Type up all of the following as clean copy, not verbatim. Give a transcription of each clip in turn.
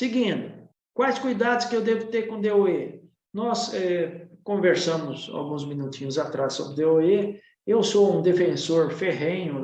Seguindo, quais cuidados que eu devo ter com DOE? Nós conversamos alguns minutinhos atrás sobre DOE. Eu sou um defensor ferrenho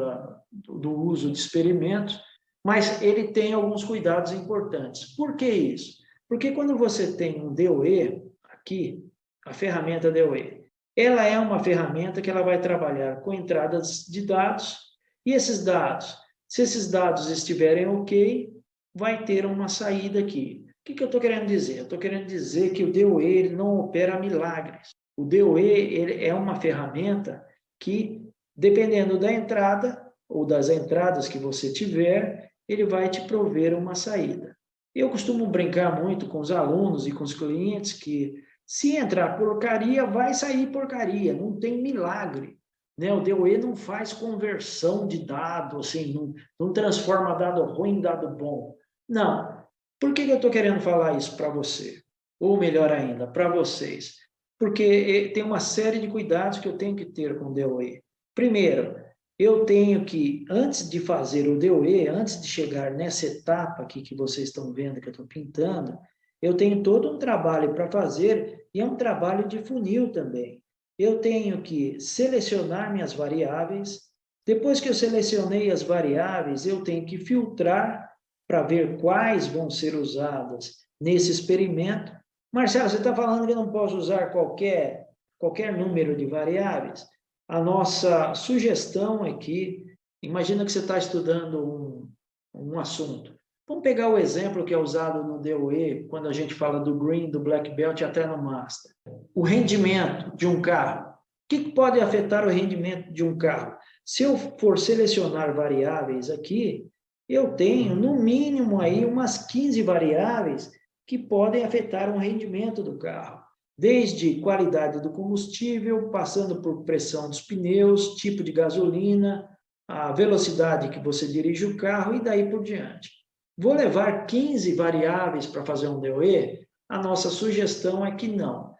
do uso de experimentos, mas ele tem alguns cuidados importantes. Por que isso? Porque quando você tem um DOE, aqui, a ferramenta DOE, ela é uma ferramenta que ela vai trabalhar com entradas de dados, e esses dados, se esses dados estiverem ok, vai ter uma saída aqui. O que eu estou querendo dizer? Eu estou querendo dizer que o DOE ele não opera milagres. O DOE ele é uma ferramenta que, dependendo da entrada, ou das entradas que você tiver, ele vai te prover uma saída. Eu costumo brincar muito com os alunos e com os clientes que, se entrar porcaria, vai sair porcaria, não tem milagre. Né? O DOE não faz conversão de dado, assim, não transforma dado ruim em dado bom. Não. Por que eu estou querendo falar isso para você? Ou melhor ainda, para vocês? Porque tem uma série de cuidados que eu tenho que ter com o DOE. Primeiro, eu tenho que, antes de fazer o DOE, antes de chegar nessa etapa aqui que vocês estão vendo, que eu estou pintando, eu tenho todo um trabalho para fazer, e é um trabalho de funil também. Eu tenho que selecionar minhas variáveis. Depois que eu selecionei as variáveis, eu tenho que filtrar para ver quais vão ser usadas nesse experimento. Marcelo, você está falando que eu não posso usar qualquer número de variáveis? A nossa sugestão aqui, imagina que você está estudando um assunto. Vamos pegar o exemplo que é usado no DOE, quando a gente fala do Green, do Black Belt e até no Master. O rendimento de um carro. O que pode afetar o rendimento de um carro? Se eu for selecionar variáveis aqui, eu tenho, no mínimo, aí umas 15 variáveis que podem afetar o rendimento do carro. Desde qualidade do combustível, passando por pressão dos pneus, tipo de gasolina, a velocidade que você dirige o carro e daí por diante. Vou levar 15 variáveis para fazer um DOE? A nossa sugestão é que não.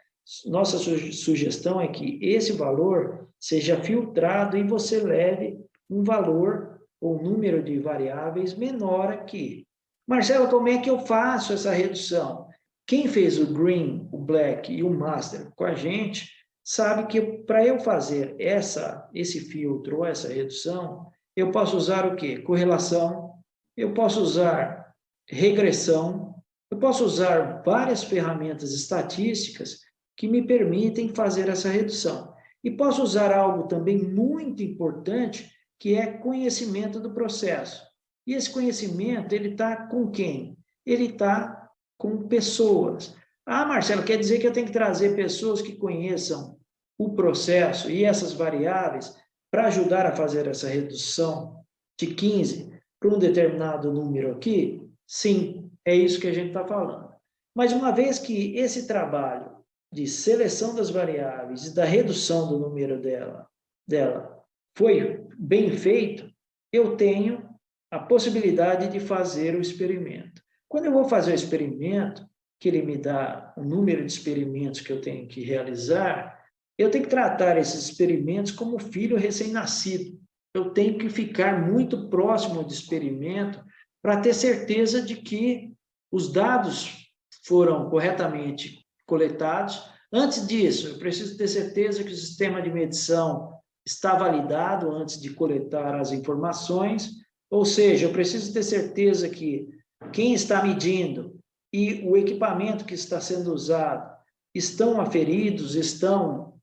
Nossa sugestão é que esse valor seja filtrado e você leve um valor ou número de variáveis menor aqui. Marcelo, como é que eu faço essa redução? Quem fez o Green, o Black e o Master com a gente, sabe que para eu fazer esse filtro ou essa redução, eu posso usar o quê? Correlação, eu posso usar regressão, eu posso usar várias ferramentas estatísticas que me permitem fazer essa redução. E posso usar algo também muito importante, que é conhecimento do processo. E esse conhecimento, ele está com quem? Ele está com pessoas. Ah, Marcelo, quer dizer que eu tenho que trazer pessoas que conheçam o processo e essas variáveis para ajudar a fazer essa redução de 15 para um determinado número aqui? Sim, é isso que a gente está falando. Mas uma vez que esse trabalho de seleção das variáveis e da redução do número dela foi bem feito, eu tenho a possibilidade de fazer o experimento. Quando eu vou fazer o experimento, que ele me dá o número de experimentos que eu tenho que realizar, eu tenho que tratar esses experimentos como filho recém-nascido. Eu tenho que ficar muito próximo do experimento para ter certeza de que os dados foram corretamente coletados. Antes disso, eu preciso ter certeza que o sistema de medição está validado antes de coletar as informações, ou seja, eu preciso ter certeza que quem está medindo e o equipamento que está sendo usado estão aferidos, estão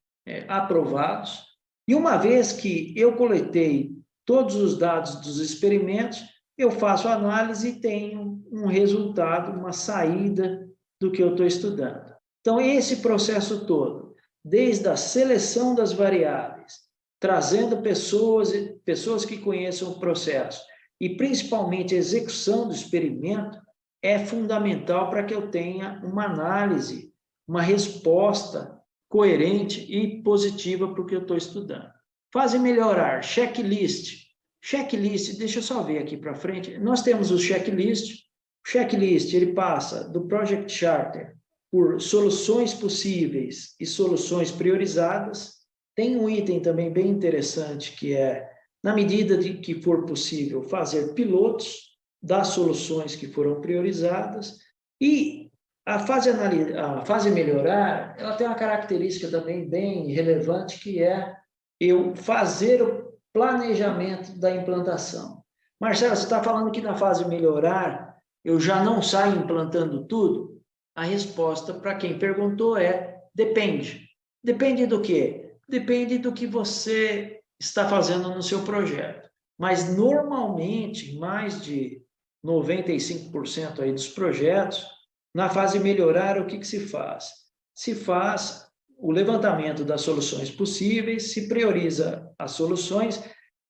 aprovados. E uma vez que eu coletei todos os dados dos experimentos, eu faço a análise e tenho um resultado, uma saída do que eu estou estudando. Então, esse processo todo, desde a seleção das variáveis, trazendo pessoas que conheçam o processo, e principalmente a execução do experimento, é fundamental para que eu tenha uma análise, uma resposta coerente e positiva para o que eu estou estudando. Fase melhorar, checklist. Checklist, deixa eu só ver aqui para frente. Nós temos o checklist. O checklist, ele passa do Project Charter por soluções possíveis e soluções priorizadas. Tem um item também bem interessante, que é, na medida de que for possível, fazer pilotos das soluções que foram priorizadas. E a fase melhorar, ela tem uma característica também bem relevante, que é eu fazer o planejamento da implantação. Marcelo, você está falando que na fase melhorar, eu já não saio implantando tudo? A resposta para quem perguntou é: depende. Depende do quê? Depende do que você está fazendo no seu projeto. Mas, normalmente, mais de 95% aí dos projetos, na fase melhorar, o que se faz? Se faz o levantamento das soluções possíveis, se prioriza as soluções,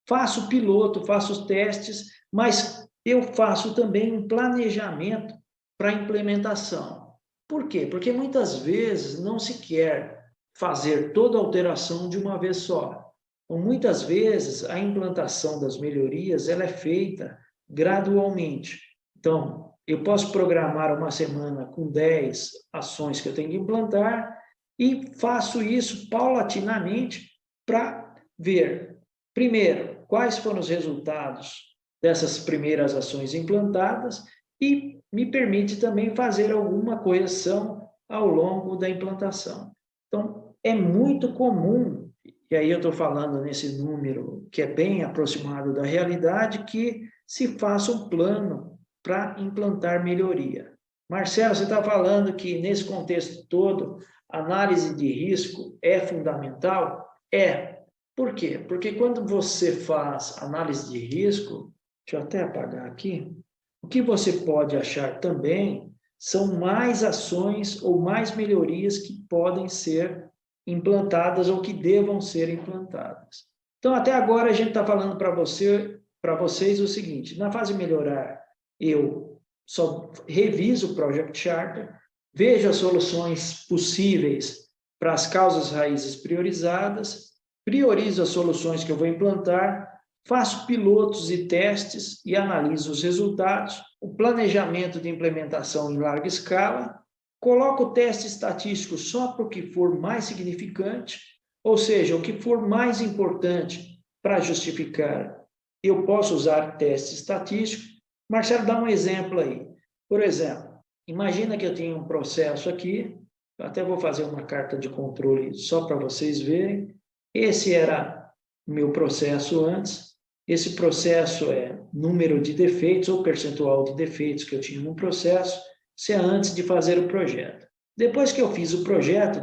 faço o piloto, faço os testes, mas eu faço também um planejamento para a implementação. Por quê? Porque muitas vezes não se quer fazer toda a alteração de uma vez só. Ou muitas vezes a implantação das melhorias ela é feita gradualmente. Então, eu posso programar uma semana com 10 ações que eu tenho que implantar e faço isso paulatinamente para ver, primeiro, quais foram os resultados dessas primeiras ações implantadas e me permite também fazer alguma correção ao longo da implantação. Então, é muito comum, e aí eu estou falando nesse número que é bem aproximado da realidade, que se faça um plano para implantar melhoria. Marcelo, você está falando que nesse contexto todo, análise de risco é fundamental? É. Por quê? Porque quando você faz análise de risco, deixa eu até apagar aqui, o que você pode achar também são mais ações ou mais melhorias que podem ser implantadas ou que devam ser implantadas. Então, até agora, a gente está falando para vocês o seguinte: na fase melhorar, eu só reviso o Project Charter, vejo as soluções possíveis para as causas raízes priorizadas, priorizo as soluções que eu vou implantar, faço pilotos e testes e analiso os resultados, o planejamento de implementação em larga escala, coloco o teste estatístico só para o que for mais significante, ou seja, o que for mais importante para justificar, eu posso usar teste estatístico. Marcelo, dá um exemplo aí. Por exemplo, imagina que eu tenho um processo aqui, eu até vou fazer uma carta de controle só para vocês verem. Esse era o meu processo antes. Esse processo é número de defeitos ou percentual de defeitos que eu tinha no processo, isso é antes de fazer o projeto. Depois que eu fiz o projeto,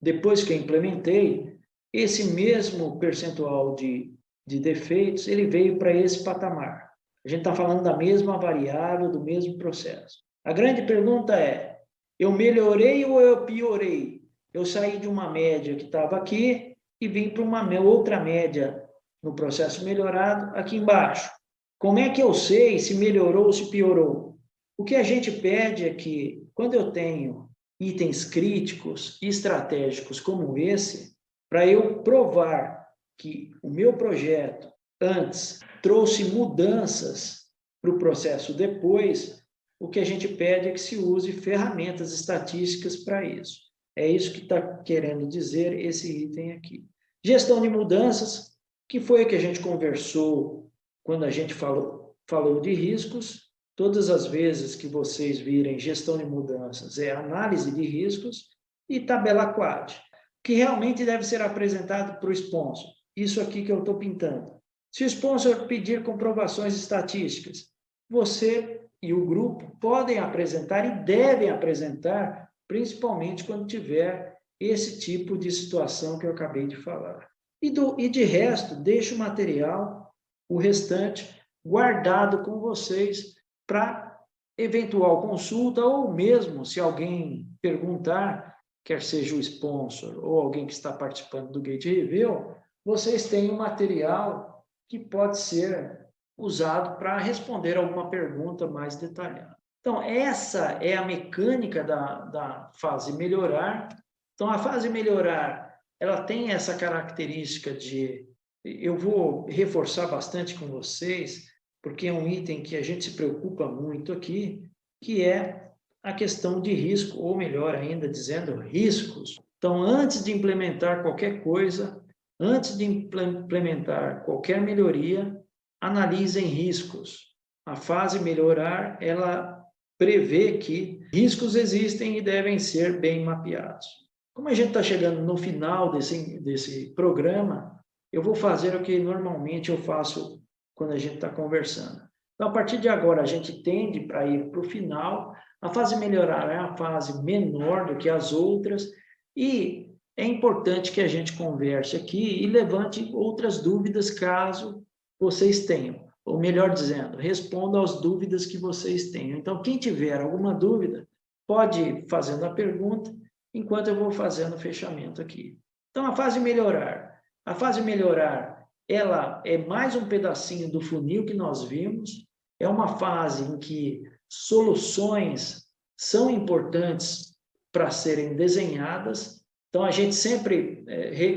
depois que eu implementei, esse mesmo percentual de defeitos, ele veio para esse patamar. A gente está falando da mesma variável, do mesmo processo. A grande pergunta é: eu melhorei ou eu piorei? Eu saí de uma média que estava aqui e vim para uma outra média no processo melhorado aqui embaixo. Como é que eu sei se melhorou ou se piorou? O que a gente pede é que, quando eu tenho itens críticos e estratégicos como esse, para eu provar que o meu projeto antes trouxe mudanças para o processo depois, o que a gente pede é que se use ferramentas estatísticas para isso. É isso que está querendo dizer esse item aqui. Gestão de mudanças, que foi o que a gente conversou quando a gente falou de riscos. Todas as vezes que vocês virem gestão de mudanças, é análise de riscos e tabela quad, que realmente deve ser apresentado para o sponsor. Isso aqui que eu estou pintando. Se o sponsor pedir comprovações estatísticas, você e o grupo podem apresentar e devem apresentar, principalmente quando tiver esse tipo de situação que eu acabei de falar. E de resto, deixo o material, o restante, guardado com vocês para eventual consulta, ou mesmo se alguém perguntar, quer seja o sponsor ou alguém que está participando do Gate Review, vocês têm um material que pode ser usado para responder alguma pergunta mais detalhada. Então, essa é a mecânica da fase melhorar. Então, a fase melhorar, ela tem essa característica de... Eu vou reforçar bastante com vocês, porque é um item que a gente se preocupa muito aqui, que é a questão de risco, ou melhor ainda, dizendo riscos. Então, antes de implementar qualquer coisa, antes de implementar qualquer melhoria, analisem riscos. A fase melhorar, ela prevê que riscos existem e devem ser bem mapeados. Como a gente está chegando no final desse programa, eu vou fazer o que normalmente eu faço quando a gente está conversando. Então, a partir de agora, a gente tende para ir para o final. A fase melhorar é a fase menor do que as outras e é importante que a gente converse aqui e levante outras dúvidas caso vocês tenham. Ou melhor dizendo, responda às dúvidas que vocês tenham. Então, quem tiver alguma dúvida, pode ir fazendo a pergunta, enquanto eu vou fazendo o fechamento aqui. Então, a fase melhorar. A fase melhorar, ela é mais um pedacinho do funil que nós vimos, é uma fase em que soluções são importantes para serem desenhadas. Então, a gente sempre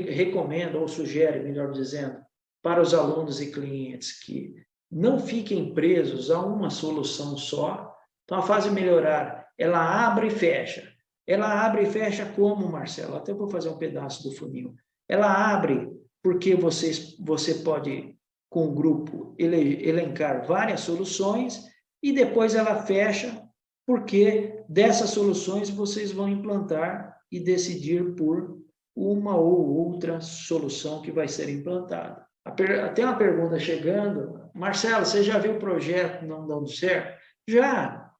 recomenda, ou sugere, melhor dizendo, para os alunos e clientes que não fiquem presos a uma solução só. Então, a fase melhorar, ela abre e fecha. Ela abre e fecha como, Marcelo? Até vou fazer um pedaço do funil. Ela abre porque você pode, com o grupo, elencar várias soluções e depois ela fecha porque dessas soluções vocês vão implantar e decidir por uma ou outra solução que vai ser implantada. Tem uma pergunta chegando. Marcelo, você já viu o projeto não dando certo? Já.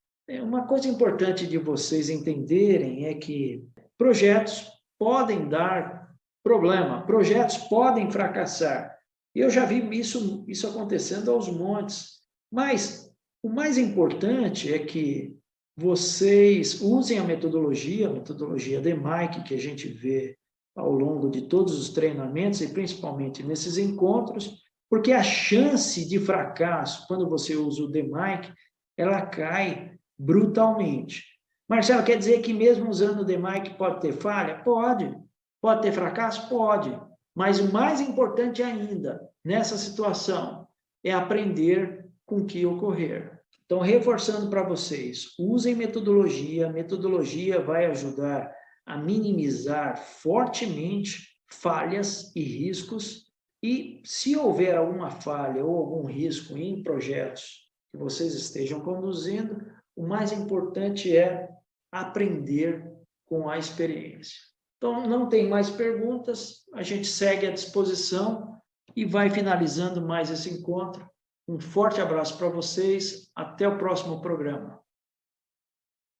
Uma coisa importante de vocês entenderem é que projetos podem dar problema, projetos podem fracassar. Eu já vi isso acontecendo aos montes. Mas o mais importante é que vocês usem a metodologia DMAIC, que a gente vê ao longo de todos os treinamentos e principalmente nesses encontros, porque a chance de fracasso, quando você usa o DMAIC, ela cai brutalmente. Marcelo, quer dizer que mesmo usando o DMAIC pode ter falha? Pode. Pode ter fracasso? Pode. Mas o mais importante ainda, nessa situação, é aprender com o que ocorrer. Então, reforçando para vocês, usem metodologia, a metodologia vai ajudar a minimizar fortemente falhas e riscos, e se houver alguma falha ou algum risco em projetos que vocês estejam conduzindo, o mais importante é aprender com a experiência. Então, não tem mais perguntas, a gente segue à disposição e vai finalizando mais esse encontro. Um forte abraço para vocês, até o próximo programa.